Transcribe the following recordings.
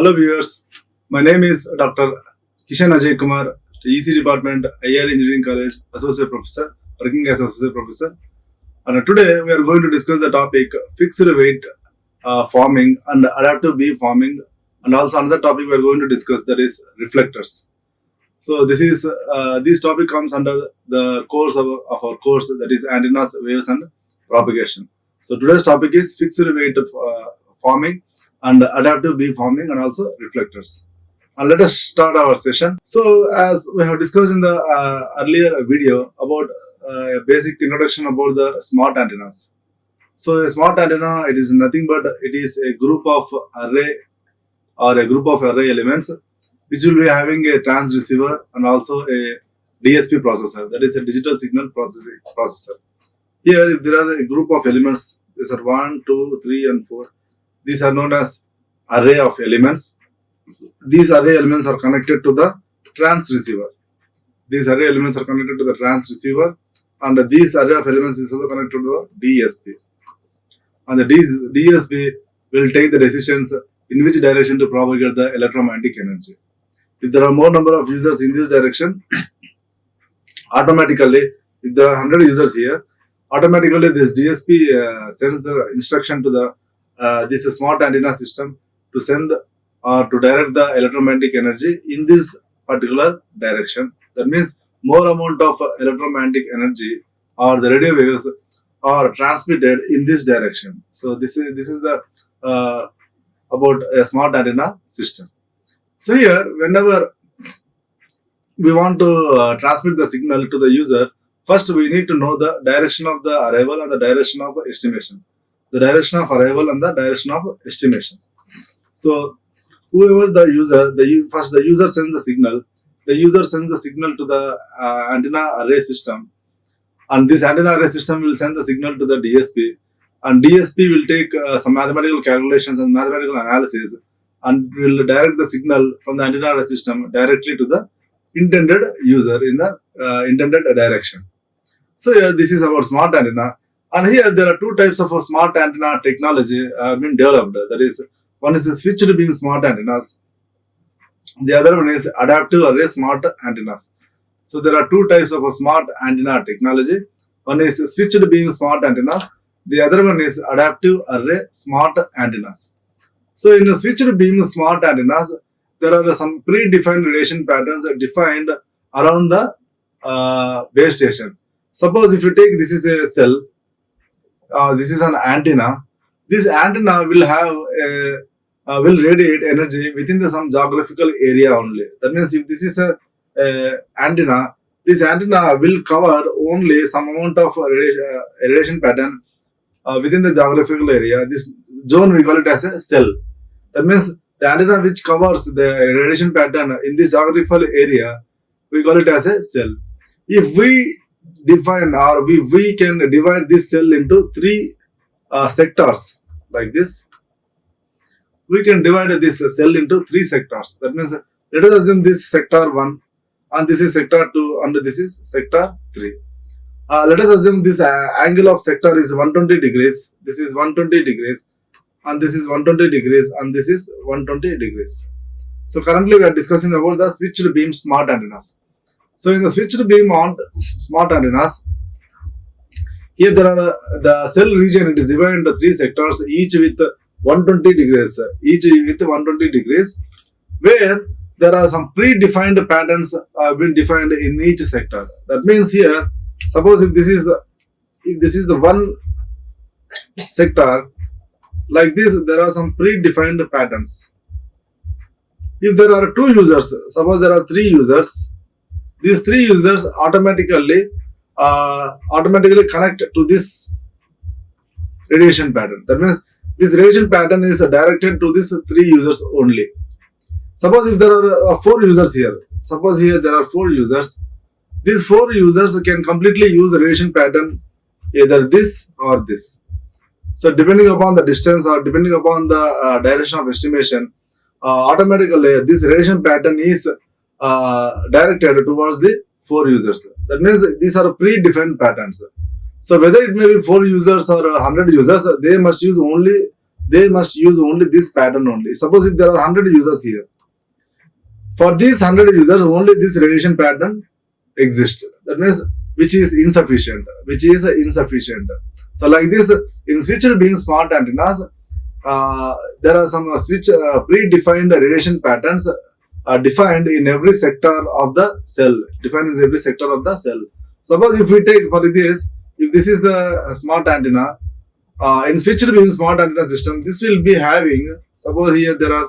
Hello viewers, my name is Dr. Kishan Ajay Kumar, EC Department, IR Engineering College, Associate Professor, working as Associate Professor. And today we are going to discuss the topic fixed weight farming and adaptive beam farming, and also another topic we are going to discuss, that is reflectors. So this topic comes under the course of our course, that is antennas, waves and propagation. So today's topic is fixed weight farming and adaptive beam farming and also reflectors. And let us start our session. So as we have discussed in the earlier video about a basic introduction about the smart antennas. So a smart antenna, it is nothing but it is a group of array elements which will be having a transceiver and also a DSP processor, that is a digital signal processor. Here, if there are a group of elements, these are 1, 2, 3 and 4. These are known as array of elements. These array elements are connected to the transceiver. These array elements are connected to the transceiver, and this array of elements is also connected to the DSP. And the DSP will take the decisions in which direction to propagate the electromagnetic energy. If there are more number of users in this direction, automatically, if there are 100 users here, automatically this DSP sends the instruction to the this smart antenna system to send or to direct the electromagnetic energy in this particular direction. That means more amount of electromagnetic energy or the radio waves are transmitted in this direction. So this is the about a smart antenna system. So here, whenever we want to transmit the signal to the user, first we need to know the direction of the arrival and the direction of estimation. The direction of arrival and the direction of estimation. So whoever the user, first the user sends the signal. The user sends the signal to the antenna array system, and this antenna array system will send the signal to the DSP, and DSP will take some mathematical calculations and mathematical analysis, and will direct the signal from the antenna array system directly to the intended user in the intended direction. So here, this is our smart antenna. And here there are two types of smart antenna technology been developed. That is, one is switched beam smart antennas. The other one is adaptive array smart antennas. So there are two types of smart antenna technology. One is switched beam smart antennas. The other one is adaptive array smart antennas. So in switched beam smart antennas, there are some predefined radiation patterns defined around the base station. Suppose if you take this is a cell. This is an antenna. This antenna will have will radiate energy within some geographical area only. That means if this is a antenna, this antenna will cover only some amount of radiation pattern within the geographical area. This zone we call it as a cell. That means the antenna which covers the radiation pattern in this geographical area, we call it as a cell. If we define or we can divide this cell into three sectors like this. We can divide this cell into three sectors. That means let us assume this sector 1 and this is sector 2 and this is sector 3. Let us assume this angle of sector is 120 degrees. This is 120 degrees and this is 120 degrees and this is 120 degrees. So currently we are discussing about the switched beam smart antennas. So in the switched beam on smart antennas, here there are the cell region, it is divided into three sectors, each with 120 degrees, where there are some predefined patterns been defined in each sector. That means here, suppose if this is the one sector, like this, there are some predefined patterns. If there are two users, suppose there are three users, these three users automatically connect to this radiation pattern. That means this radiation pattern is directed to these three users only. Suppose if there are 4 users here, suppose here there are 4 users, these 4 users can completely use the radiation pattern either this or this. So depending upon the distance or depending upon the direction of estimation, automatically this radiation pattern is directed towards the 4 users. That means these are predefined patterns. So whether it may be 4 users or 100 users, they must use only they must use only this pattern only. Suppose if there are 100 users here, for these 100 users, only this radiation pattern exists. That means which is insufficient. So like this, in switched beam smart antennas, there are some predefined radiation patterns defined in every sector of the cell. Suppose if we take for this, if this is the smart antenna, in switched beam smart antenna system, this will be having, suppose here there are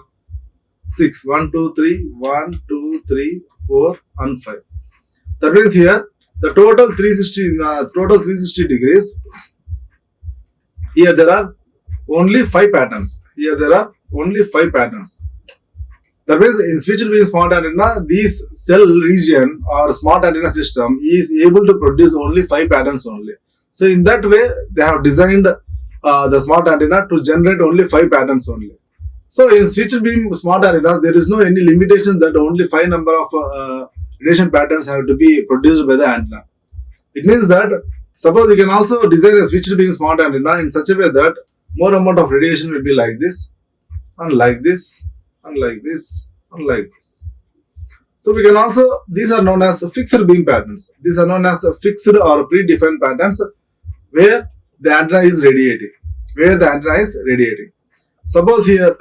6, 1, 2, 3, 1, 2, 3, 4 and 5. That means here the total 360 degrees. Here there are only 5 patterns. That means in switched beam smart antenna, this cell region or smart antenna system is able to produce only 5 patterns only. So in that way, they have designed the smart antenna to generate only 5 patterns only. So in switched beam smart antennas, there is no any limitation that only 5 number of radiation patterns have to be produced by the antenna. It means that suppose you can also design a switched beam smart antenna in such a way that more amount of radiation will be like this and like this and like this and like this. So we can also, these are known as fixed beam patterns. These are known as fixed or predefined patterns where the antenna is radiating. Suppose here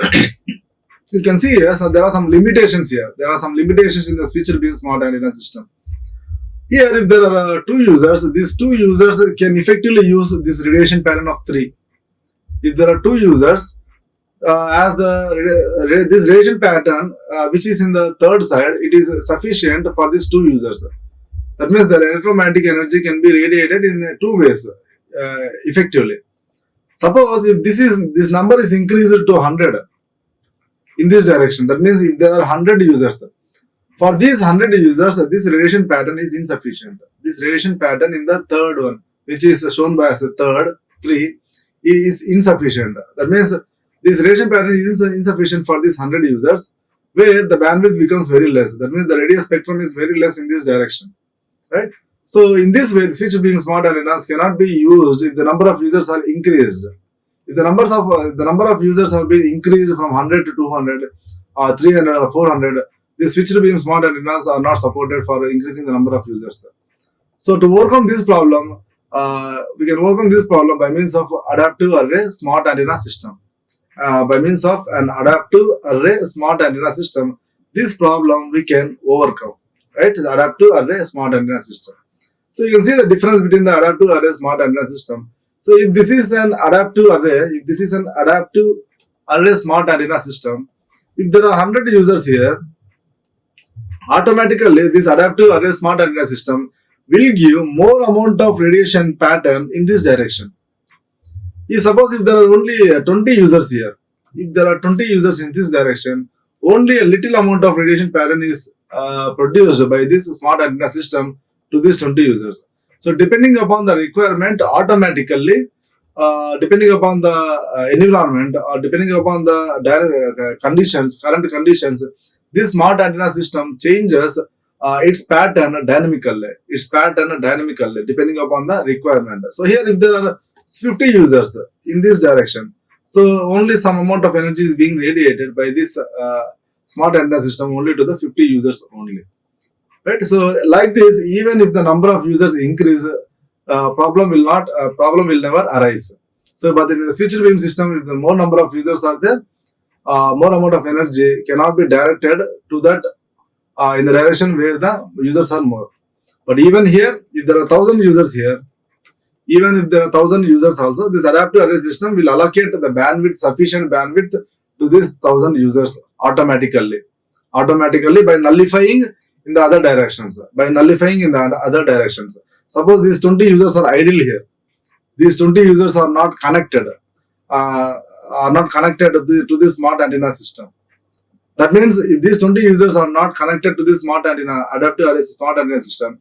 you can see here, so there are some limitations here. There are some limitations in the switched beam smart antenna system. Here, if there are 2 users, these 2 users can effectively use this radiation pattern of 3. If there are 2 users, as this radiation pattern which is in the third side, it is sufficient for these 2 users. That means the electromagnetic energy can be radiated in 2 ways effectively. Suppose if this number is increased to 100 in this direction, that means if there are 100 users, for these 100 users, this radiation pattern is insufficient. This radiation pattern in the third one, which is shown by as a third 3, is insufficient. That means this radiation pattern is insufficient for these 100 users, where the bandwidth becomes very less. That means the radio spectrum is very less in this direction, right? So in this way, switched beam smart antennas cannot be used if the number of users are increased. If the number of users have been increased from 100 to 200 or 300 or 400, the switched beam smart antennas are not supported for increasing the number of users. So to overcome this problem, we can overcome this problem by means of adaptive array smart antenna system. By means of an adaptive array smart antenna system, this problem we can overcome, right? The adaptive array smart antenna system. So you can see the difference between the adaptive array smart antenna system. So if this is an adaptive array smart antenna system, if there are 100 users here, automatically this adaptive array smart antenna system will give more amount of radiation pattern in this direction. Suppose if there are only 20 users here, if there are 20 users in this direction, only a little amount of radiation pattern is produced by this smart antenna system to these 20 users. So depending upon the requirement, automatically, depending upon the environment or depending upon the current conditions, this smart antenna system changes its pattern dynamically, depending upon the requirement. So here if there are 50 users in this direction, so only some amount of energy is being radiated by this smart antenna system only to the 50 users only, right? So like this, even if the number of users increase, problem will never arise. So but in the switched beam system, if the more number of users are there, more amount of energy cannot be directed to that in the direction where the users are more. But even here, if there are 1000 users here, even if there are 1000 users also, this adaptive array system will allocate the bandwidth, sufficient bandwidth to these 1000 users automatically by nullifying in the other directions. Suppose these 20 users are idle here. These 20 users are not connected, to this smart antenna system. That means if these 20 users are not connected to this smart antenna, adaptive array smart antenna system,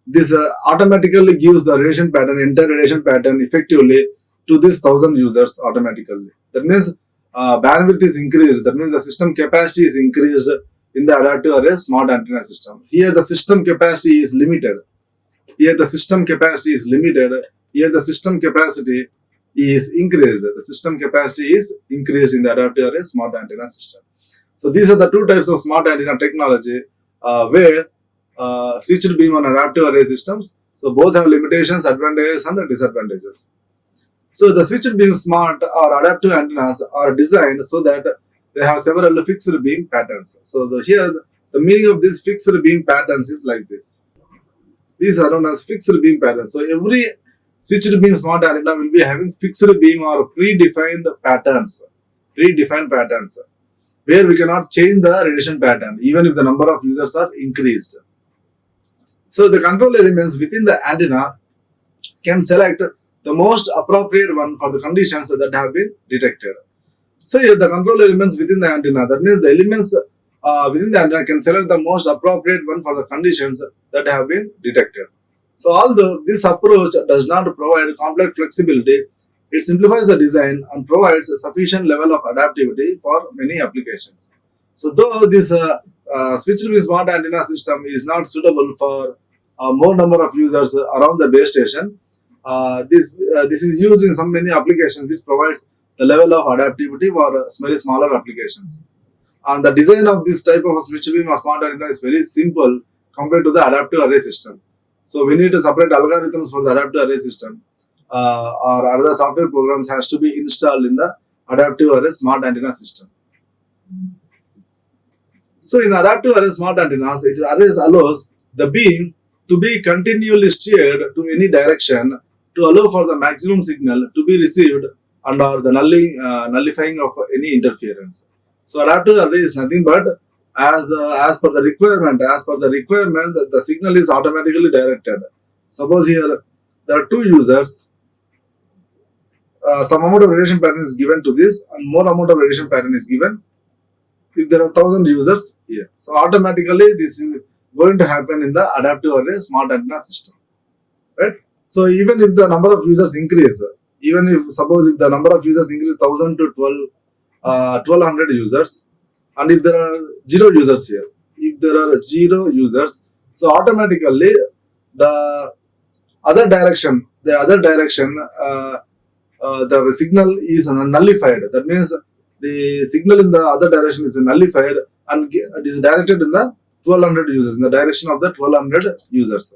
this automatically gives the radiation pattern, entire radiation pattern effectively to these 1000 users automatically. That means bandwidth is increased. That means the system capacity is increased in the adaptive array smart antenna system. Here the system capacity is limited. Here the system capacity is increased. The system capacity is increased in the adaptive array smart antenna system. So these are the two types of smart antenna technology where switched beam and adaptive array systems. So both have limitations, advantages and disadvantages. So the switched beam smart or adaptive antennas are designed so that they have several fixed beam patterns. So here the meaning of these fixed beam patterns is like this. These are known as fixed beam patterns. So every switched beam smart antenna will be having fixed beam or predefined patterns. Predefined patterns where we cannot change the radiation pattern even if the number of users are increased. So the control elements within the antenna can select the most appropriate one for the conditions that have been detected. So here the control elements within the antenna, that means the elements within the antenna can select the most appropriate one for the conditions that have been detected. So although this approach does not provide complex flexibility, it simplifies the design and provides a sufficient level of adaptivity for many applications. So though this switched beam smart antenna system is not suitable for more number of users around the base station, this is used in some many applications which provides the level of adaptivity for very smaller applications. And the design of this type of switched beam or smart antenna is very simple compared to the adaptive array system. So we need to separate algorithms for the adaptive array system or other software programs has to be installed in the adaptive array smart antenna system. So in adaptive array smart antennas, it allows the beam to be continually steered to any direction to allow for the maximum signal to be received and or the nullifying of any interference. So adaptive array is nothing but as per the requirement, the signal is automatically directed. Suppose here there are two users, some amount of radiation pattern is given to this and more amount of radiation pattern is given if there are 1000 users here. So automatically this is going to happen in the adaptive array smart antenna system, right? So even if the number of users increase, even if suppose if the number of users increase 1000 to 1200 users, and if there are 0 users here, if there are 0 users, so automatically the other direction, the signal is nullified. That means the signal in the other direction is nullified and it is directed in the 1200 users, in the direction of the 1200 users.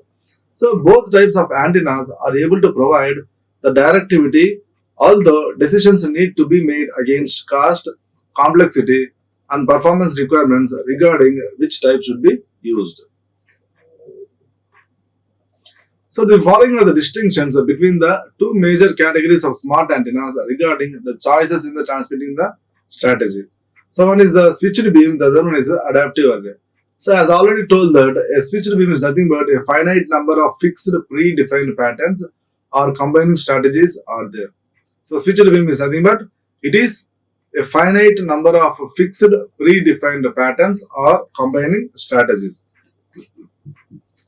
So both types of antennas are able to provide the directivity, although decisions need to be made against cost, complexity and performance requirements regarding which type should be used. So the following are the distinctions between the two major categories of smart antennas regarding the choices in the transmitting the strategy. So one is the switched beam, the other one is the adaptive array. So as already told that a switched beam is nothing but a finite number of fixed predefined patterns or combining strategies are there. So switched beam is nothing but it is a finite number of fixed predefined patterns or combining strategies.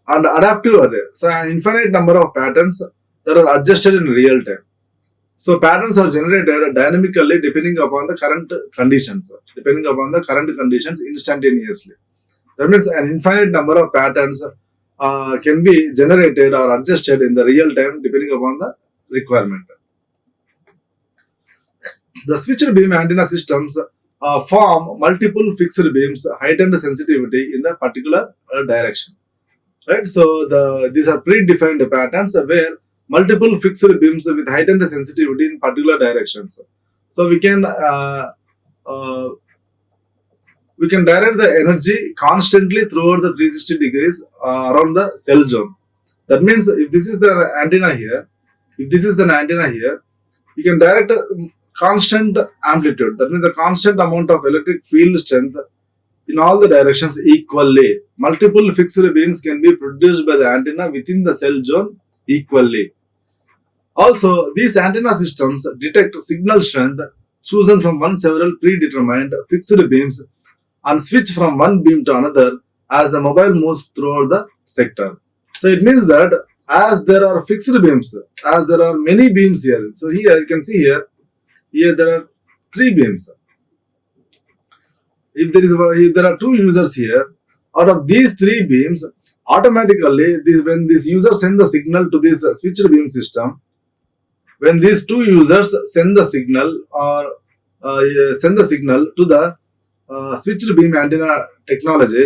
And adaptive array, so an infinite number of patterns that are adjusted in real time. So patterns are generated dynamically depending upon the current conditions, instantaneously. That means an infinite number of patterns can be generated or adjusted in the real time depending upon the requirement. The switched beam antenna systems form multiple fixed beams, heightened sensitivity in the particular direction. Right, so these are predefined patterns where multiple fixed beams with heightened sensitivity in particular directions. So we can direct the energy constantly throughout the 360 degrees around the cell zone. That means if this is the antenna here, you can direct constant amplitude. That means the constant amount of electric field strength in all the directions equally. Multiple fixed beams can be produced by the antenna within the cell zone equally. Also, these antenna systems detect signal strength chosen from one several predetermined fixed beams and switch from one beam to another as the mobile moves throughout the sector. So it means that as there are fixed beams, as there are many beams here. So here you can see here there are 3 beams. If there are 2 users here, out of these 3 beams, automatically when this user sends the signal to this switched beam system, when these two users send the signal or send the signal to the switched beam antenna technology,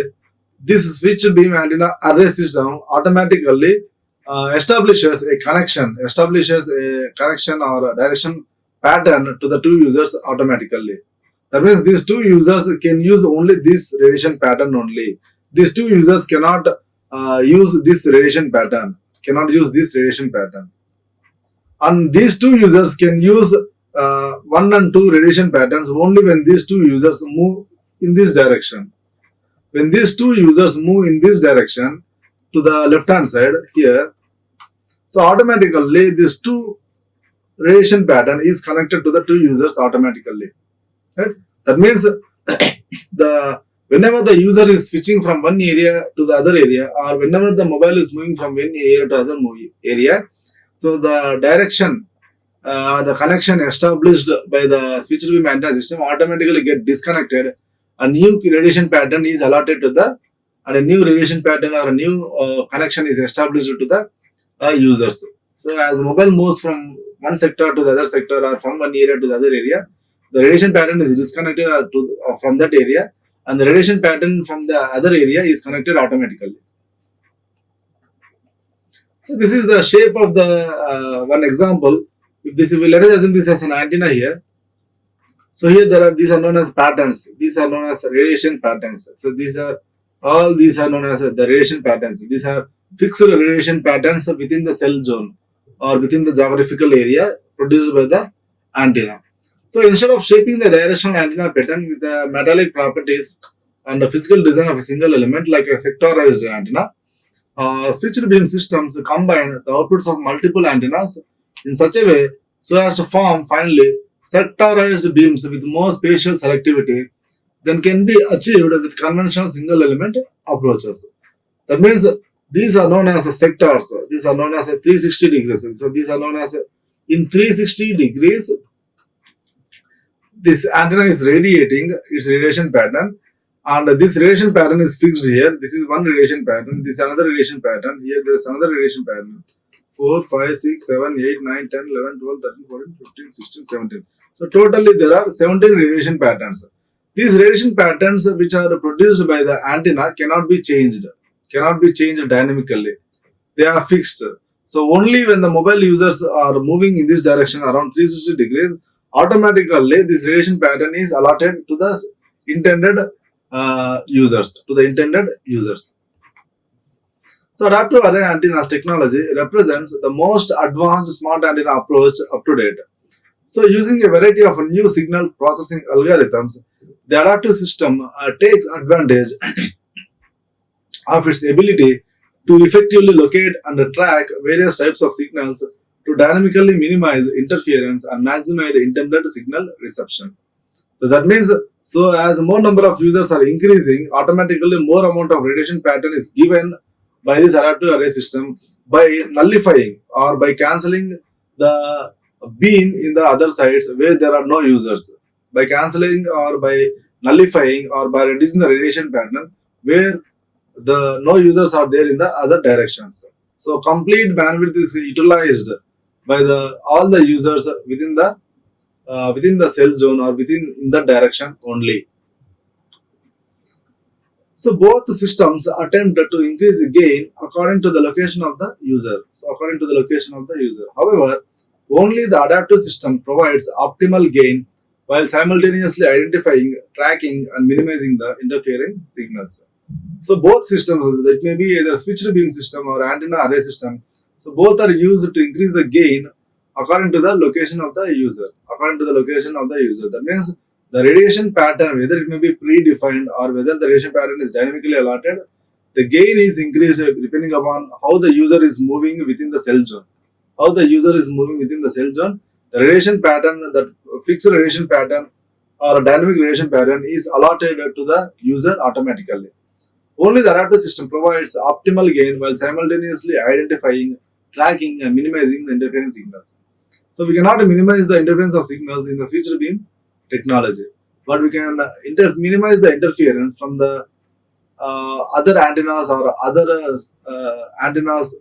this switched beam antenna array system automatically establishes a connection or a direction pattern to the two users automatically. That means these two users can use only this radiation pattern only. These two users cannot use this radiation pattern. Cannot use this radiation pattern. And these two users can use one and two radiation patterns only when these two users move in this direction. When these two users move in this direction to the left hand side here, so automatically this two radiation pattern is connected to the two users automatically. Right? That means the whenever the user is switching from one area to the other area, or whenever the mobile is moving from one area to other area, so the direction, the connection established by the switch beam antenna system automatically get disconnected. A new radiation pattern is allotted to the, and a new radiation pattern or a new connection is established to the users. So as the mobile moves from one sector to the other sector or from one area to the other area, the radiation pattern is disconnected from that area, and the radiation pattern from the other area is connected automatically. So this is the shape of the one example. If this, let us assume this as an antenna here. So here these are known as patterns. These are known as radiation patterns. So these are known as the radiation patterns. These are fixed radiation patterns within the cell zone or within the geographical area produced by the antenna. So instead of shaping the directional antenna pattern with the metallic properties and the physical design of a single element like a sectorized antenna, switched beam systems combine the outputs of multiple antennas in such a way so as to form finally sectorized beams with more spatial selectivity than can be achieved with conventional single element approaches. That means these are known as sectors. These are known as 360 degrees. So these are known as in 360 degrees. This antenna is radiating its radiation pattern, and this radiation pattern is fixed here. This is one radiation pattern. This is another radiation pattern. Here there is another radiation pattern. 4, 5, 6, 7, 8, 9, 10, 11, 12, 13, 14, 15, 16, 17. So totally there are 17 radiation patterns. These radiation patterns which are produced by the antenna cannot be changed dynamically. They are fixed. So only when the mobile users are moving in this direction around 360 degrees, automatically this radiation pattern is allotted to the intended users. So adaptive array antennas technology represents the most advanced smart antenna approach up to date. So using a variety of new signal processing algorithms, the adaptive system takes advantage of its ability to effectively locate and track various types of signals to dynamically minimize interference and maximize intended signal reception. So that means, so as more number of users are increasing, automatically more amount of radiation pattern is given by this adaptive array system by nullifying or by cancelling the beam in the other sides where there are no users. By cancelling or by nullifying or by reducing the radiation pattern where the no users are there in the other directions. So complete bandwidth is utilized by all the users within the cell zone or in that direction only. So both systems attempt to increase the gain according to the location of the user. However, only the adaptive system provides optimal gain while simultaneously identifying, tracking, and minimizing the interfering signals. So both systems, it may be either switched beam system or antenna array system. So both are used to increase the gain according to the location of the user. That means the radiation pattern, whether it may be predefined or whether the radiation pattern is dynamically allotted, the gain is increased depending upon how the user is moving within the cell zone. The radiation pattern, that fixed radiation pattern or a dynamic radiation pattern is allotted to the user automatically. Only the adaptive system provides optimal gain while simultaneously identifying, tracking, and minimizing the interference signals. So we cannot minimize the interference of signals in the switched beam technology, but we can minimize the interference from the other antennas or other antennas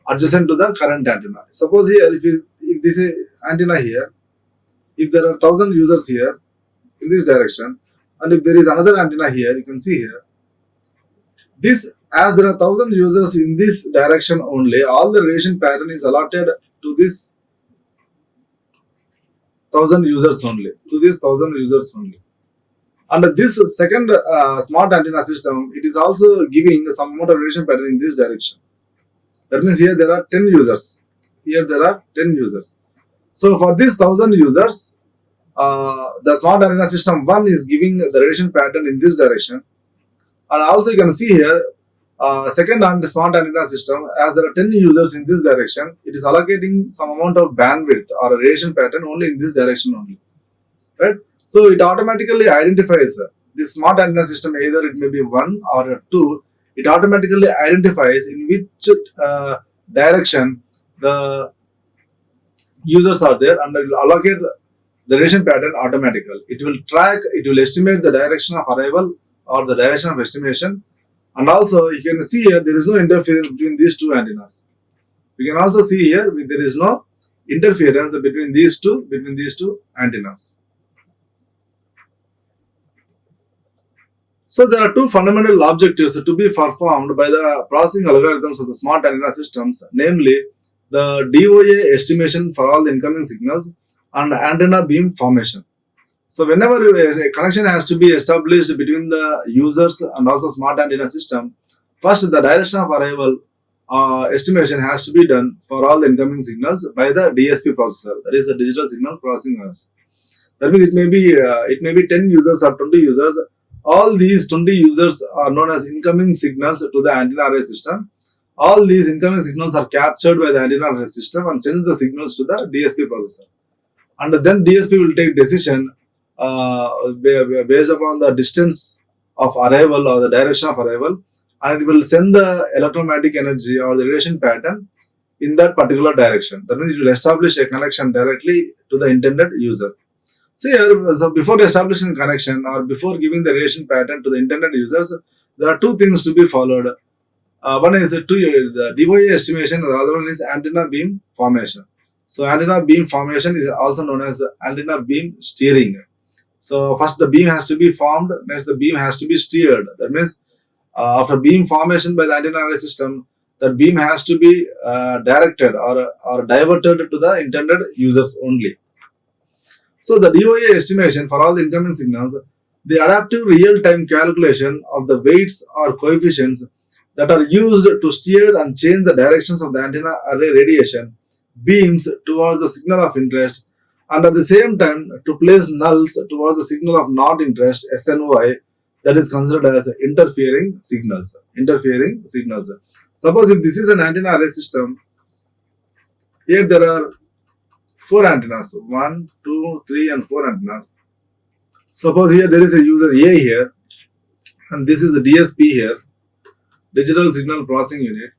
adjacent to the current antenna. Suppose here, if this antenna here, if there are 1,000 users here in this direction, and if there is another antenna here, you can see here, this, as there are 1,000 users in this direction only, all the radiation pattern is allotted to this 1,000 users only, And this second smart antenna system, it is also giving some amount of radiation pattern in this direction. That means here there are 10 users. So for these 1,000 users, the smart antenna system 1 is giving the radiation pattern in this direction. And also you can see here, second smart antenna system, as there are 10 users in this direction, it is allocating some amount of bandwidth or a radiation pattern only in this direction only. Right? So it automatically identifies this smart antenna system, either it may be 1 or 2, it automatically identifies in which direction the users are there, and it will allocate the radiation pattern automatically. It will track, it will estimate the direction of arrival or the direction of estimation. And also you can see here there is no interference between these two antennas. We can also see here there is no interference between these two antennas. So there are two fundamental objectives to be performed by the processing algorithms of the smart antenna systems, namely the DOA estimation for all the incoming signals and antenna beam formation. So whenever a connection has to be established between the users and also smart antenna system, first the direction of arrival estimation has to be done for all the incoming signals by the DSP processor, that is the digital signal processing unit. That means it may be 10 users or 20 users. All these 20 users are known as incoming signals to the antenna array system. All these incoming signals are captured by the antenna array system and sends the signals to the DSP processor. And then DSP will take decision based upon the distance of arrival or the direction of arrival, and it will send the electromagnetic energy or the radiation pattern in that particular direction. That means it will establish a connection directly to the intended user. So here, so before establishing connection or before giving the radiation pattern to the intended users, there are two things to be followed. One is the DOA estimation, and the other one is antenna beam formation. So antenna beam formation is also known as antenna beam steering. So first the beam has to be formed, next the beam has to be steered. That means after beam formation by the antenna array system, the beam has to be directed or diverted to the intended users only. So the DOA estimation for all the incoming signals, the adaptive real-time calculation of the weights or coefficients that are used to steer and change the directions of the antenna array radiation beams towards the signal of interest, and at the same time to place nulls towards the signal of not interest SNY, that is considered as interfering signals. Suppose if this is an antenna array system, here there are 4 antennas, 1, 2, 3 and 4 antennas. Suppose here there is a user A here, and this is the DSP here, digital signal processing unit.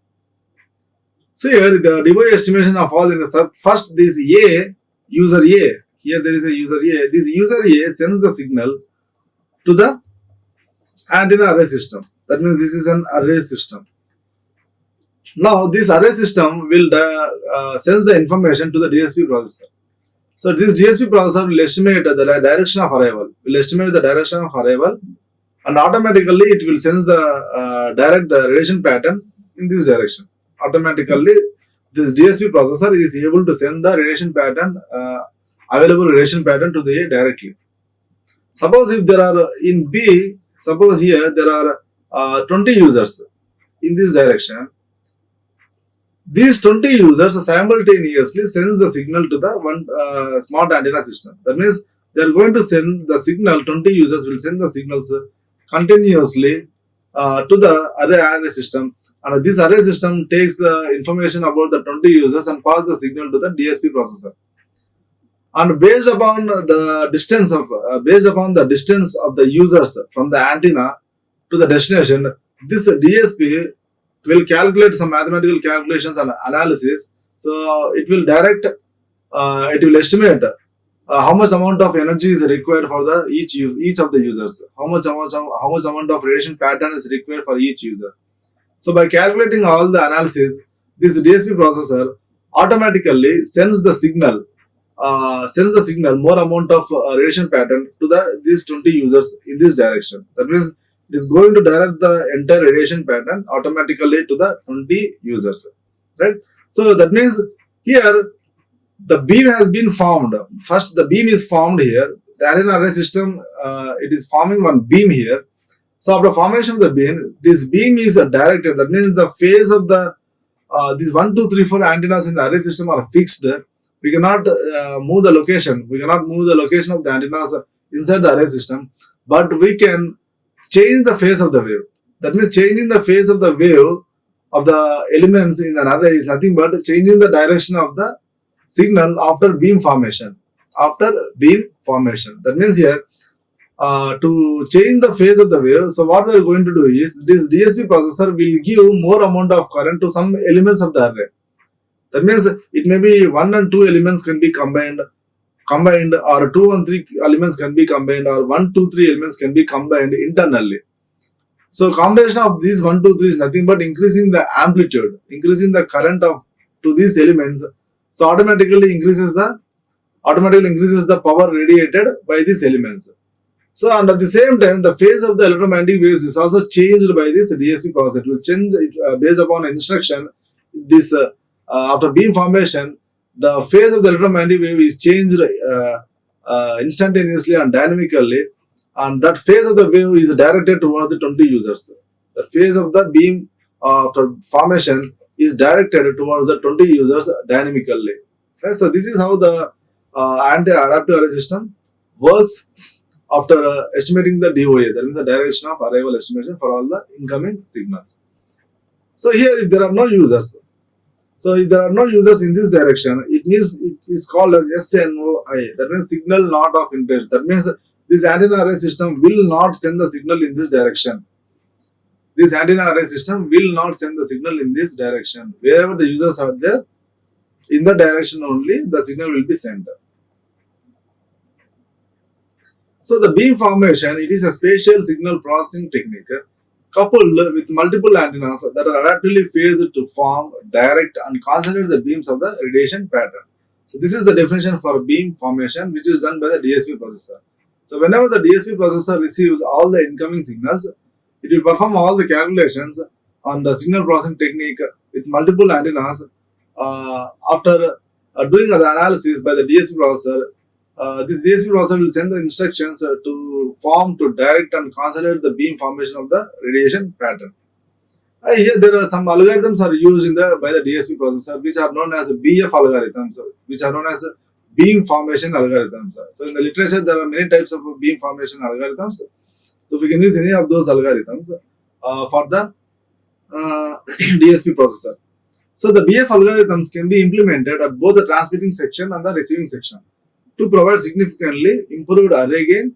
So here the DOA estimation of all the first this user A, here there is a user A, this user A sends the signal to the antenna array system. That means this is an array system. Now this array system will sends the information to the DSP processor. So this DSP processor will estimate the direction of arrival, and automatically it will send the direct the radiation pattern in this direction. Automatically this DSP processor is able to send the radiation pattern, available radiation pattern to the A directly. Suppose if there are in B, suppose here there are 20 users in this direction. These 20 users simultaneously sends the signal to the one smart antenna system. That means they are going to send the signal, 20 users will send the signals continuously to the array system, and this array system takes the information about the 20 users and pass the signal to the DSP processor. And based upon the distance of the users from the antenna to the destination, this DSP will calculate some mathematical calculations and analysis. So it will estimate how much amount of energy is required for the each of the users, how much amount of radiation pattern is required for each user. So by calculating all the analysis, this DSP processor automatically sends the signal more amount of radiation pattern to these 20 users in this direction. That means it is going to direct the entire radiation pattern automatically to the 20 users, right? So that means here the beam has been formed. First, the beam is formed here. The antenna array system, it is forming one beam here. So after formation of the beam, this beam is directed. That means the phase of the these 1, 2, 3, 4 antennas in the array system are fixed. We cannot move the location. We cannot move the location of the antennas inside the array system, but we can change the phase of the wave. That means changing the phase of the wave of the elements in an array is nothing but changing the direction of the signal after beam formation. After beam formation. That means here to change the phase of the wave, so what we are going to do is this DSP processor will give more amount of current to some elements of the array. That means it may be 1 and 2 elements can be combined, or 2 and 3 elements can be combined, or 1, 2, 3 elements can be combined internally. So combination of these 1, 2, 3 is nothing but increasing the amplitude, increasing the current of to these elements. So automatically increases the power radiated by these elements. So and at the same time, the phase of the electromagnetic waves is also changed by this DSP processor. It will change based upon instruction. This after beam formation, the phase of the electromagnetic wave is changed instantaneously and dynamically, and that phase of the wave is directed towards the 20 users. The phase of the beam after formation is directed towards the 20 users dynamically. Right? So this is how the anti-adaptive array system works after estimating the DOA, that means the direction of arrival estimation for all the incoming signals. So here, if there are no users, in this direction, it means it is called as SNOI. That means signal not of interest. That means this antenna array system will not send the signal in this direction. This antenna array system will not send the signal in this direction. Wherever the users are there, in the direction only the signal will be sent. So the beam formation, it is a spatial signal processing technique coupled with multiple antennas that are adaptively phased to form, direct and concentrate the beams of the radiation pattern. So this is the definition for beam formation, which is done by the DSP processor. So whenever the DSP processor receives all the incoming signals, it will perform all the calculations on the signal processing technique with multiple antennas. After doing the analysis by the DSP processor, this DSP processor will send the instructions to form, to direct and concentrate the beam formation of the radiation pattern. Here there are some algorithms are used by the DSP processor, which are known as BF algorithms, which are known as beam formation algorithms. So in the literature there are many types of beam formation algorithms. So we can use any of those algorithms for the DSP processor. So the BF algorithms can be implemented at both the transmitting section and the receiving section to provide significantly improved array gain,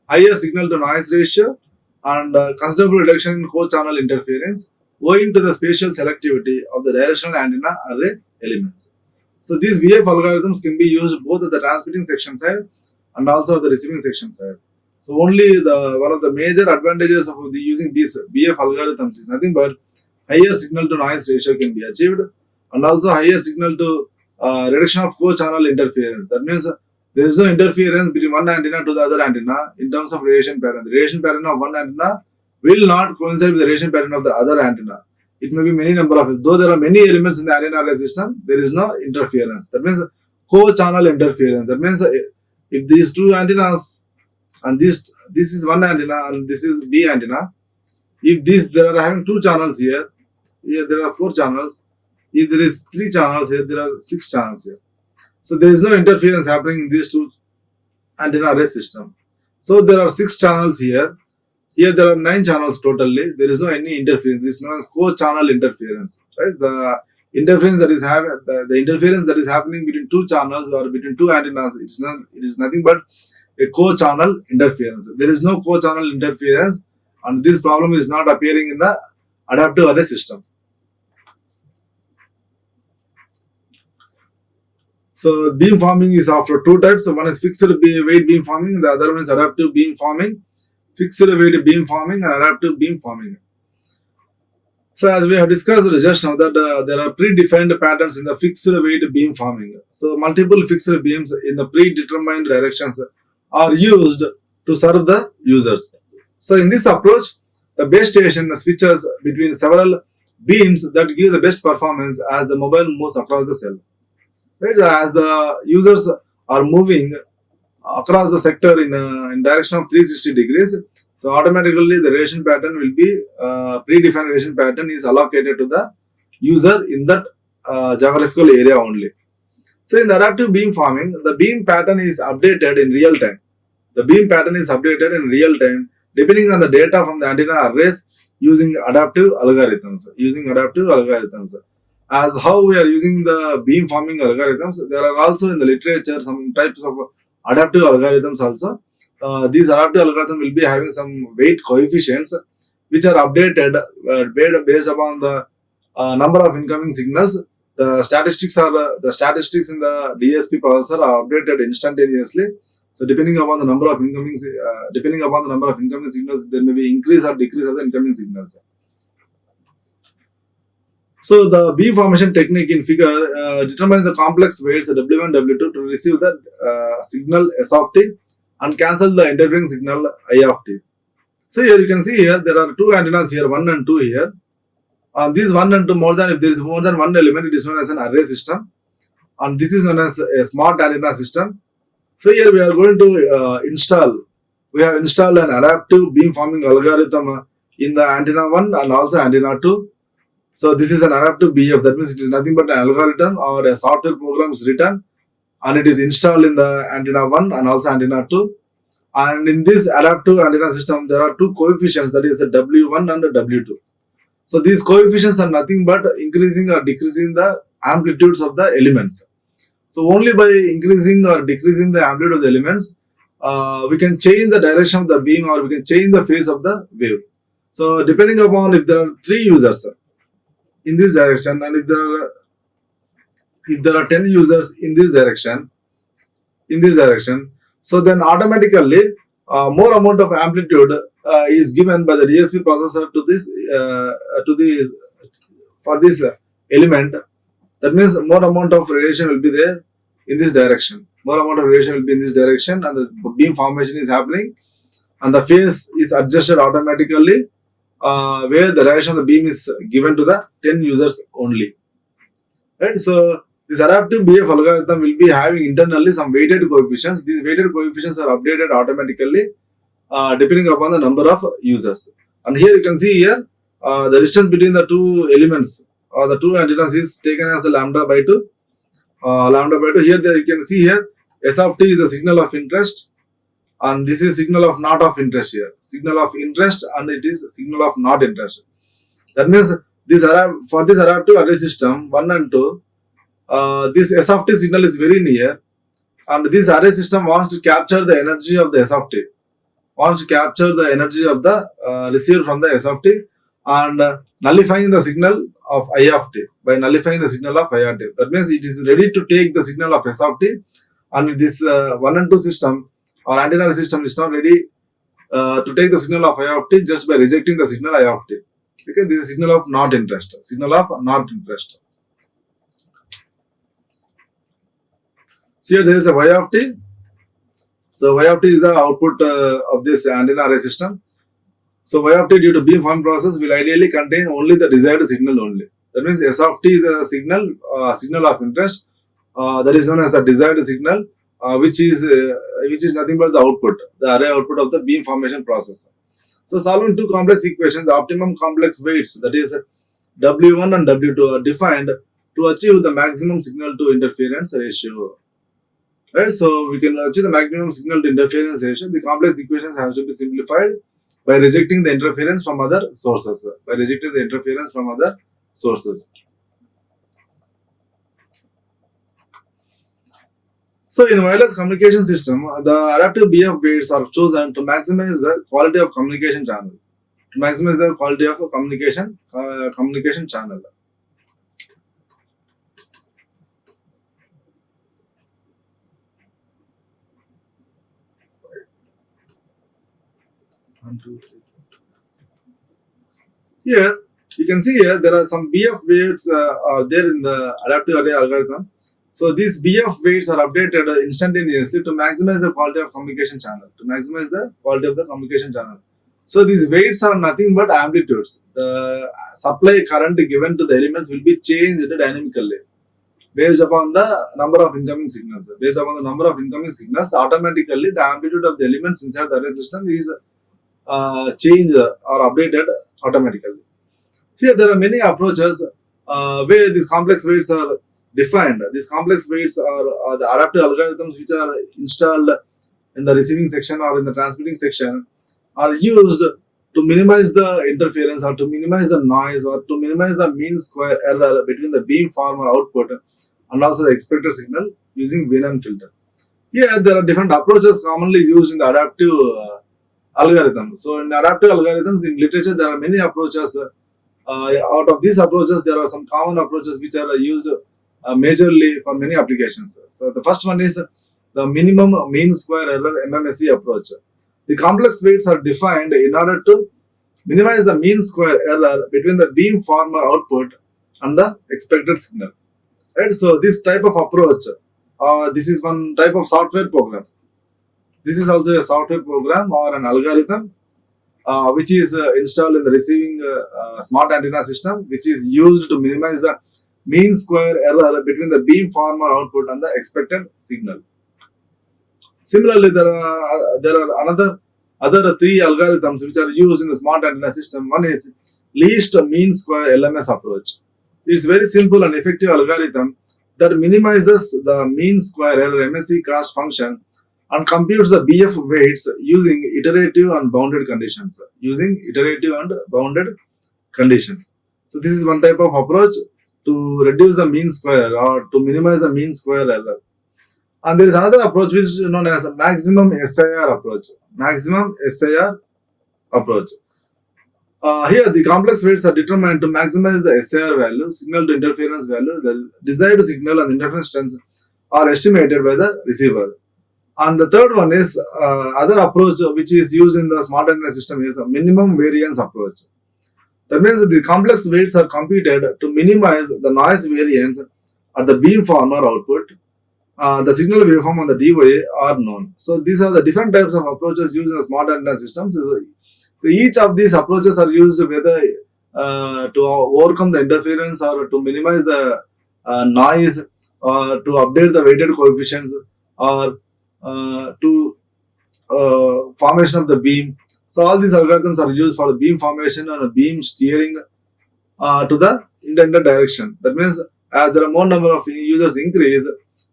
higher signal to noise ratio, and considerable reduction in co-channel interference owing to the spatial selectivity of the directional antenna array elements. So these BF algorithms can be used both at the transmitting section side and also at the receiving section side. So only one of the major advantages of using these BF algorithms is nothing but higher signal to noise ratio can be achieved, and also higher signal to reduction of co-channel interference. That means there is no interference between one antenna to the other antenna in terms of radiation pattern. The radiation pattern of one antenna will not coincide with the radiation pattern of the other antenna. It may be many number of, though there are many elements in the antenna array system, there is no interference. That means co-channel interference. That means if these two antennas, and this is one antenna and this is B antenna, if there are having two channels here there are 4 channels. If there is 3 channels here, there are 6 channels here. So there is no interference happening in these two antenna array system. So there are 6 channels here. Here there are 9 channels totally. There is no any interference. This is known as co-channel interference. Right? The interference that is happening between 2 channels or between 2 antennas, it is nothing but a co-channel interference. There is no co-channel interference, and this problem is not appearing in the adaptive array system. So beam forming is of 2 types. One is fixed weight beam forming, the other one is adaptive beam forming. Fixed weight beam forming and adaptive beam forming. So as we have discussed just now that there are predefined patterns in the fixed weight beam forming. So multiple fixed beams in the predetermined directions are used to serve the users. So in this approach, the base station switches between several beams that give the best performance as the mobile moves across the cell. Right? As the users are moving across the sector in direction of 360 degrees, so automatically the radiation pattern will be predefined radiation pattern is allocated to the user in that geographical area only. So in the adaptive beam forming, the beam pattern is updated in real time. The beam pattern is updated in real time depending on the data from the antenna arrays using adaptive algorithms. As how we are using the beam forming algorithms, there are also in the literature some types of adaptive algorithms also. These adaptive algorithms will be having some weight coefficients which are updated based upon the number of incoming signals. The statistics in the DSP processor are updated instantaneously. So depending upon the number of incoming signals, there may be increase or decrease of the incoming signals. So the beam formation technique in figure determines the complex weights W1, W2 to receive the signal S of t and cancel the interfering signal I of t. So here you can see here there are two antennas here, 1 and 2 here. These 1 and 2, if there is more than one element, it is known as an array system, and this is known as a smart antenna system. So here we are going to we have installed an adaptive beam forming algorithm in the antenna 1 and also antenna 2. So this is an adaptive BF, that means it is nothing but an algorithm or a software program is written and it is installed in the antenna 1 and also antenna 2. And in this adaptive antenna system, there are two coefficients, that is the W1 and the W2. So these coefficients are nothing but increasing or decreasing the amplitudes of the elements. So only by increasing or decreasing the amplitude of the elements, we can change the direction of the beam or we can change the phase of the wave. So depending upon if there are three users in this direction and if there are 10 users in this direction, so then automatically more amount of amplitude is given by the DSP processor to this for this element. That means more amount of radiation will be there in this direction. More amount of radiation will be in this direction, and the beam formation is happening, and the phase is adjusted automatically where the radiation of the beam is given to the 10 users only. Right? So this adaptive BF algorithm will be having internally some weighted coefficients. These weighted coefficients are updated automatically depending upon the number of users. And here you can see here the distance between the two elements or the two antennas is taken as a lambda by 2. Here you can see here S of t is the signal of interest, and this is signal of not of interest here. Signal of interest and it is signal of not interest. That means for this adaptive array system 1 and 2, this S of t signal is very near, and this array system wants to capture the energy of the S of t, wants to capture the energy of the received from the S of t and nullifying the signal of I of t by nullifying the signal of I of t. That means it is ready to take the signal of S of t, and this 1 and 2 system or antenna system is not ready to take the signal of I of t just by rejecting the signal I of t. Okay, this is signal of not interest. Signal of not interest. So here there is a Y of t. So Y of t is the output of this antenna array system. So Y of t due to beam forming process will ideally contain only the desired signal only. That means S of t is the signal of interest that is known as the desired signal, which is nothing but the output, the array output of the beam formation process. So solving two complex equations, the optimum complex weights, that is W1 and W2, are defined to achieve the maximum signal to interference ratio. Right, so we can achieve the maximum signal to interference ratio. The complex equations have to be simplified by rejecting the interference from other sources. So in wireless communication system, the adaptive BF weights are chosen to maximize the quality of communication channel. Communication channel. One, two, three. Here, You can see here there are some BF weights are there in the adaptive array algorithm. So these BF weights are updated instantaneously to maximize the quality of communication channel. To maximize the quality of the communication channel. So these weights are nothing but amplitudes. The supply current given to the elements will be changed dynamically based upon the number of incoming signals. Based upon the number of incoming signals, automatically the amplitude of the elements inside the array system is changed or updated automatically. Here there are many approaches where these complex weights are defined. These complex weights are the adaptive algorithms which are installed in the receiving section or in the transmitting section are used to minimize the interference or to minimize the noise or to minimize the mean square error between the beamformer output and also the expected signal using Wien filter. Here there are different approaches commonly used in the adaptive algorithm. So in adaptive algorithms in literature there are many approaches. Out of these approaches there are some common approaches which are used majorly for many applications. So the first one is the minimum mean square error MMSE approach. The complex weights are defined in order to minimize the mean square error between the beamformer output and the expected signal. Right? So this type of approach, this is one type of software program. This is also a software program or an algorithm which is installed in the receiving smart antenna system, which is used to minimize the mean square error between the beamformer output and the expected signal. Similarly, there are other three algorithms which are used in the smart antenna system. One is least mean square LMS approach. It's very simple and effective algorithm that minimizes the mean square error MSE cost function and computes the BF weights using iterative and bounded conditions. So this is one type of approach to reduce the mean square or to minimize the mean square error. And there is another approach which is known as a maximum SIR approach. Here the complex weights are determined to maximize the SIR value, signal to interference value. The desired signal and interference strengths are estimated by the receiver. And the third one is other approach which is used in the smart antenna system is a minimum variance approach. That means the complex weights are computed to minimize the noise variance at the beamformer output. The signal waveform on the DOA are known. So these are the different types of approaches used in the smart antenna systems. So each of these approaches are used whether to overcome the interference or to minimize the noise or to update the weighted coefficients or to formation of the beam. So all these algorithms are used for the beam formation and beam steering to the intended direction. That means as there are more number of users increase,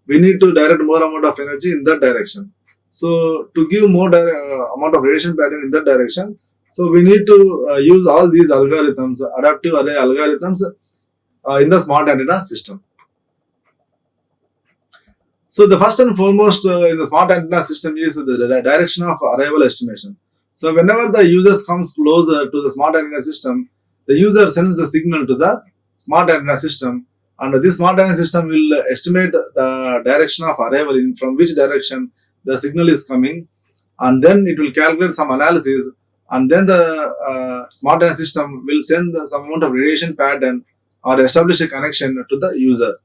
we need to direct more amount of energy in that direction. So to give more amount of radiation pattern in that direction, so we need to use all these algorithms, adaptive array algorithms in the smart antenna system. So the first and foremost in the smart antenna system is the direction of arrival estimation. So whenever the user comes closer to the smart antenna system, the user sends the signal to the smart antenna system, and this smart antenna system will estimate the direction of arrival from which direction the signal is coming, and then it will calculate some analysis, and then the smart antenna system will send some amount of radiation pattern or establish a connection to the user.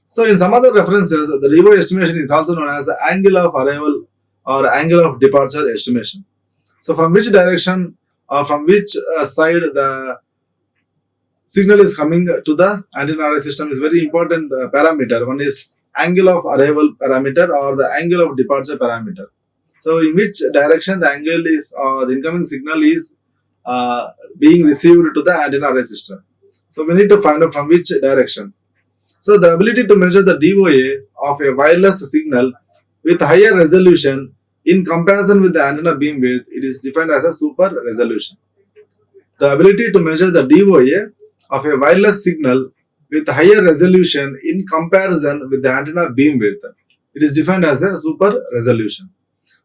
So in some other references, the RIVO estimation is also known as the angle of arrival or angle of departure estimation. So from which direction or from which side the signal is coming to the antenna array system is very important parameter. One is angle of arrival parameter or the angle of departure parameter. So in which direction the angle is the incoming signal is being received to the antenna array system. So we need to find out from which direction. So the ability to measure the DOA of a wireless signal with higher resolution in comparison with the antenna beam width, it is defined as a super resolution. The ability to measure the DOA of a wireless signal with higher resolution in comparison with the antenna beam width, it is defined as a super resolution.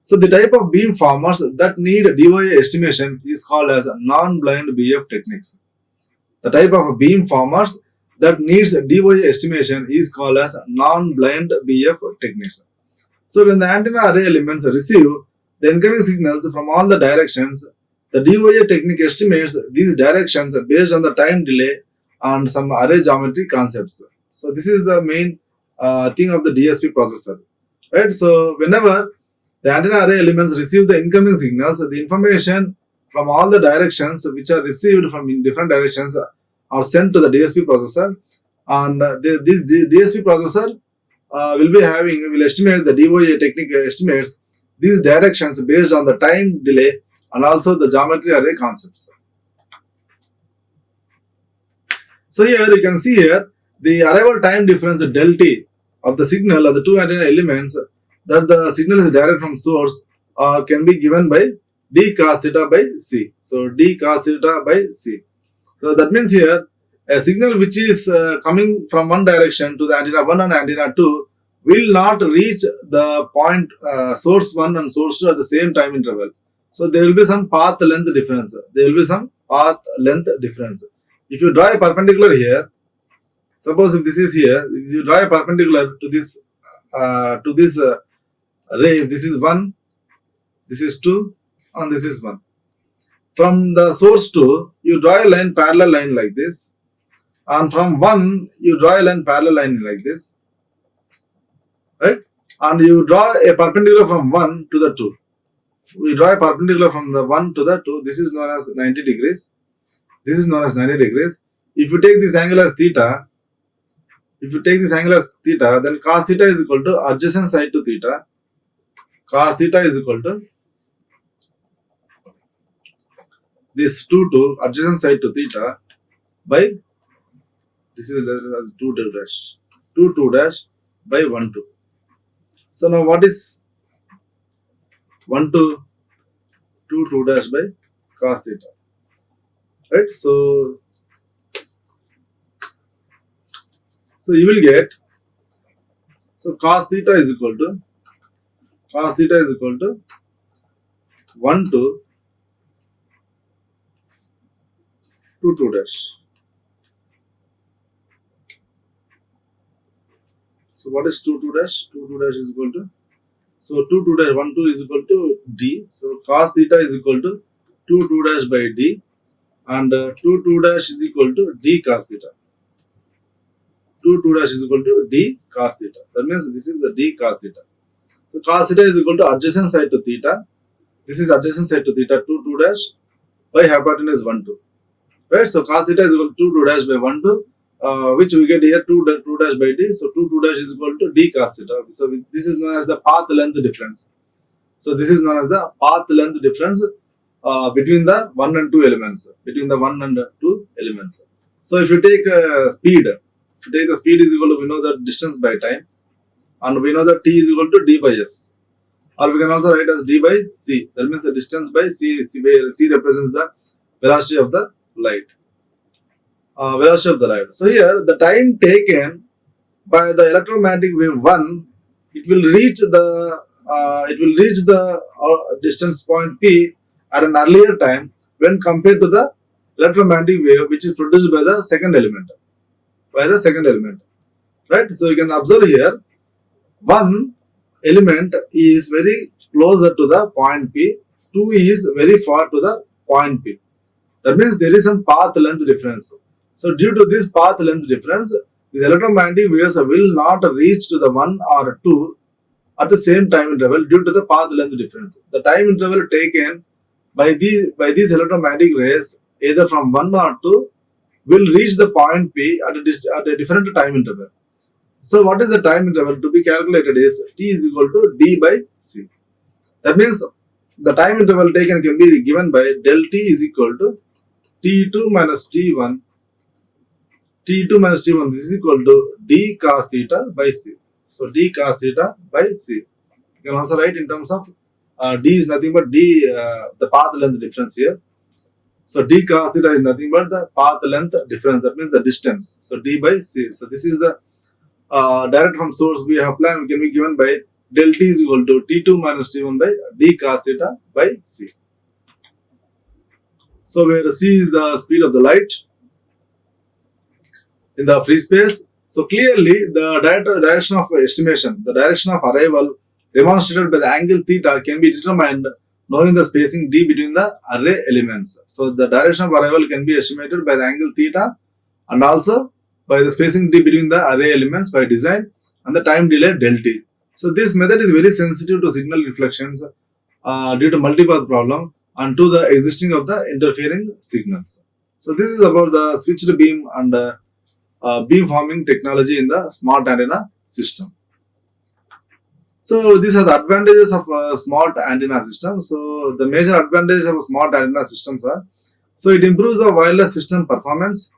So the type of beam formers that need DOA estimation is called as non-blind BF techniques. The type of beam formers that needs DOA estimation is called as non-blind BF techniques. So when the antenna array elements receive the incoming signals from all the directions, The DOA technique estimates these directions based on the time delay and some array geometry concepts. So this is the main thing of the DSP processor, right? So whenever the antenna array elements receive the incoming signals, the information from all the directions which are received from in different directions are sent to the DSP processor, and the DSP processor will estimate, the DOA technique estimates these directions based on the time delay and also the geometry array concepts. So here you can see here the arrival time difference del t of the signal of the two antenna elements, that the signal is direct from source, can be given by d cos theta by c. So d cos theta by c. So that means here a signal which is coming from one direction to the antenna 1 and antenna 2 will not reach the point source 1 and source 2 at the same time interval. So there will be some path length difference. If you draw a perpendicular here, suppose if this is here, if you draw a perpendicular to this ray, this is 1, this is 2, and this is 1. From the source 2, you draw a line, parallel line like this, and from 1, you draw a line, parallel line like this, right? And you draw a perpendicular from 1 to the 2. We draw a perpendicular from the 1 to the 2. This is known as 90 degrees. This is known as 90 degrees. If you take this angle as theta, then cos theta is equal to adjacent side to theta. Cos theta is equal to this 2 to adjacent side to theta by, this is 2 dash, 2 dash by 1 2. So now what is 1 to 2 dash by cos theta, right? So you will get, so cos theta is equal to 1 to 2 dash. So what is 2 dash? 2 dash is equal to, so 2 dash 1 2 is equal to d. So cos theta is equal to 2 dash by d, and 2 dash is equal to d cos theta. 2 dash is equal to d cos theta. That means this is the d cos theta. So cos theta is equal to adjacent side to theta. This is adjacent side to theta, 2 dash by hypotenuse 1 2. Right? So cos theta is equal to 2 dash by 1 2. Which we get here 2 dash by d. So 2 dash is equal to d cos theta. So this is known as the path length difference. So this is known as the path length difference between the 1 and 2 elements. So if you take speed, the speed is equal to, we know the distance by time, and we know that t is equal to d by s. Or we can also write as d by c. That means the distance by c. C represents the velocity of the light. So here the time taken by the electromagnetic wave 1, it will reach the distance point p at an earlier time when compared to the electromagnetic wave which is produced by the second element. Right? So you can observe here, one element is very closer to the point p, 2 is very far to the point p. That means there is some path length difference. So due to this path length difference, these electromagnetic waves will not reach to the 1 or 2 at the same time interval due to the path length difference. The time interval taken by these electromagnetic rays, either from 1 or 2, will reach the point P at a different time interval. So what is the time interval to be calculated is t is equal to d by c. That means the time interval taken can be given by del t is equal to t2 minus t1. T2 minus T1, this is equal to d cos theta by c. So d cos theta by c. You can also write in terms of d is nothing but the path length difference here. So d cos theta is nothing but the path length difference. That means the distance. So d by c. So this is the direct from source we have planned, can be given by del t is equal to T2 minus T1 by d cos theta by c. So where c is the speed of the light in the free space. So clearly the direction of estimation, the direction of arrival demonstrated by the angle theta can be determined knowing the spacing d between the array elements. So the direction of arrival can be estimated by the angle theta and also by the spacing d between the array elements by design and the time delay del t. So this method is very sensitive to signal reflections due to multipath problem and to the existing of the interfering signals. So this is about the switched beam and beam forming technology in the smart antenna system. So these are the advantages of a smart antenna system. So the major advantages of a smart antenna systems are, so it improves the wireless system performance.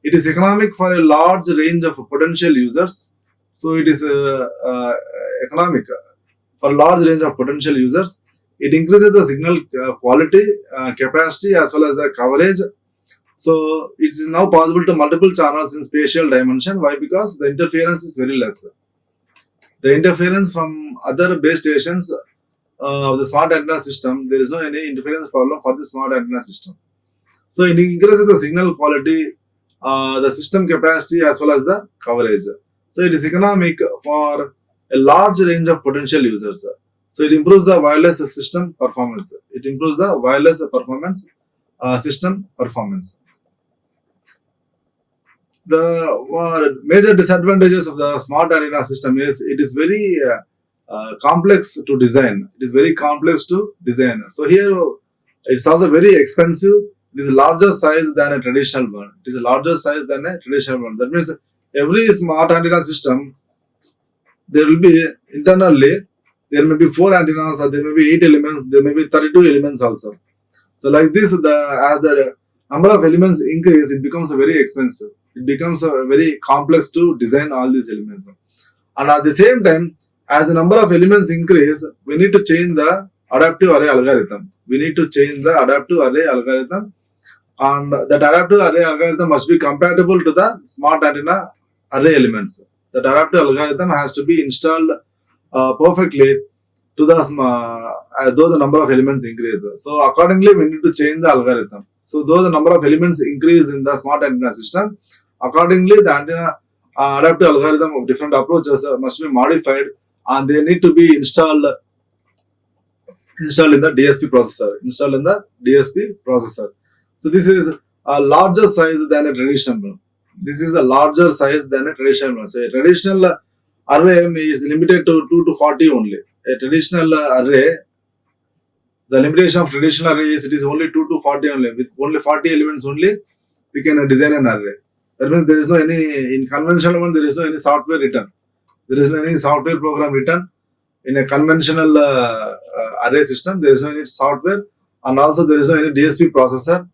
It is economic for a large range of potential users. So it is economic for large range of potential users. It increases the signal quality, capacity as well as the coverage. So it is now possible to multiple channels in spatial dimension. Why? Because the interference is very less. The interference from other base stations of the smart antenna system, there is no any interference problem for the smart antenna system. So it increases the signal quality, the system capacity as well as the coverage. So it is economic for a large range of potential users. So it improves the wireless system performance. It improves the wireless performance system performance. The major disadvantages of the smart antenna system is it is very complex to design. It is very complex to design. So here it's also very expensive. It is larger size than a traditional one. It is a larger size than a traditional one. That means every smart antenna system, there will be internally, there may be 4 antennas or there may be 8 elements, there may be 32 elements also. So like this, as the number of elements increase, it becomes very expensive. It becomes very complex to design all these elements. And at the same time, as the number of elements increase, we need to change the adaptive array algorithm. We need to change the adaptive array algorithm, and that adaptive array algorithm must be compatible to the smart antenna array elements. That adaptive algorithm has to be installed perfectly to the though the number of elements increase. So accordingly, we need to change the algorithm. So though the number of elements increase in the smart antenna system, accordingly the antenna adaptive algorithm of different approaches must be modified, and they need to be installed in the DSP processor. So this is a larger size than a traditional one. This is a larger size than a traditional one. So a traditional array is limited to 2 to 40 only. A traditional array, the limitation of traditional array is it is only 2 to 40 only. With only 40 elements only, we can design an array. That means there is no any, in conventional one, there is no any software written. There is no any software program written. In a conventional array system, there is no any software, and also there is no any DSP processor.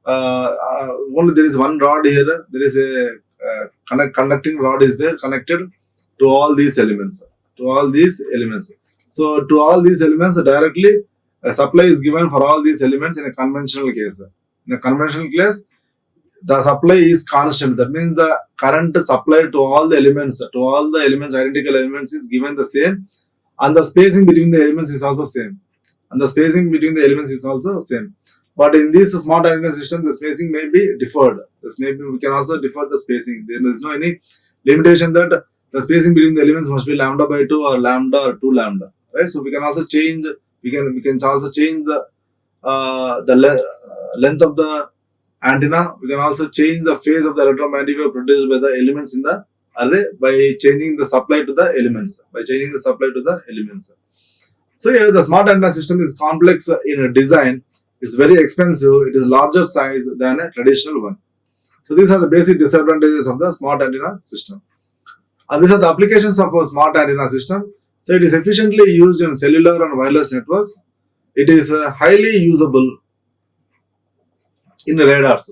Only there is one rod here. There is a conducting rod is there connected to all these elements. So to all these elements directly, a supply is given for all these elements in a conventional case. In a conventional case, the supply is constant. That means the current supply to all the elements, identical elements is given the same, and the spacing between the elements is also same. But in this smart antenna system, the spacing may be deferred. We can also defer the spacing. There is no any limitation that the spacing between the elements must be lambda by 2 or lambda or 2 lambda. Right? So we can also change. We can also change the length of the antenna. We can also change the phase of the electromagnetic wave produced by the elements in the array by changing the supply to the elements. So yeah, the smart antenna system is complex in design. It's very expensive. It is larger size than a traditional one. So these are the basic disadvantages of the smart antenna system. And these are the applications of a smart antenna system. So it is efficiently used in cellular and wireless networks. It is highly usable in radars.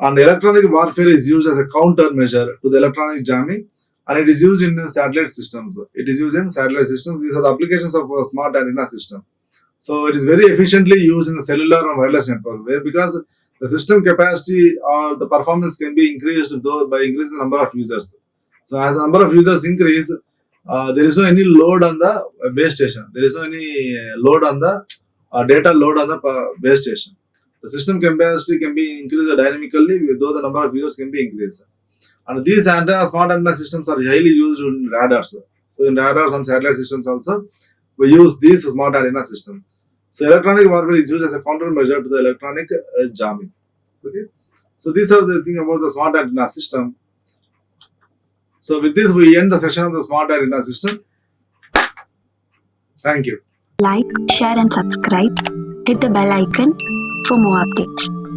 And electronic warfare is used as a countermeasure to the electronic jamming, and it is used in satellite systems. These are the applications of a smart antenna system. So it is very efficiently used in the cellular and wireless network, because the system capacity or the performance can be increased by increasing the number of users. So as the number of users increase, there is no any load on the base station. There is no any load on the data load on the base station. The system capacity can be increased dynamically, though the number of users can be increased. And these smart antenna systems are highly used in radars. So in radars and satellite systems also, we use this smart antenna system. So electronic warfare is used as a countermeasure to the electronic jamming. Okay. So these are the thing about the smart antenna system. So with this, we end the session of the smart antenna system. Thank you. Like, share and subscribe. Hit the bell icon for more updates.